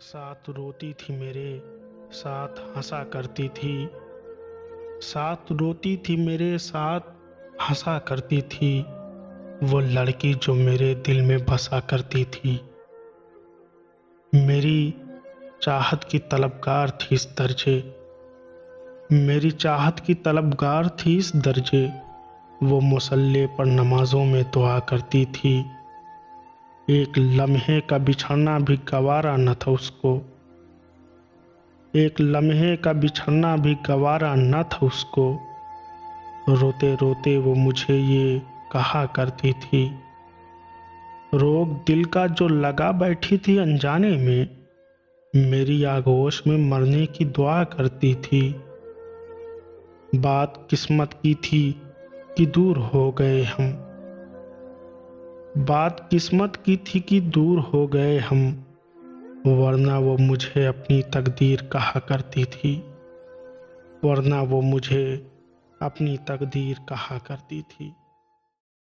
साथ रोती थी मेरे साथ हंसा करती थी। साथ रोती थी मेरे साथ हंसा करती थी। वो लड़की जो मेरे दिल में बसा करती थी। मेरी चाहत की तलबगार थी इस दर्जे। मेरी चाहत की तलबगार थी इस दर्जे। वो मुसल्ले पर नमाजों में दुआ करती थी। एक लम्हे का बिछड़ना भी गवारा न था उसको। एक लम्हे का बिछड़ना भी गवारा न था उसको। रोते रोते वो मुझे ये कहा करती थी। रोग दिल का जो लगा बैठी थी अनजाने में, मेरी आगोश में मरने की दुआ करती थी। बात किस्मत की थी कि दूर हो गए हम। बात किस्मत की थी कि दूर हो गए हम, वरना वो मुझे अपनी तकदीर कहा करती थी। वरना वो मुझे अपनी तकदीर कहा करती थी।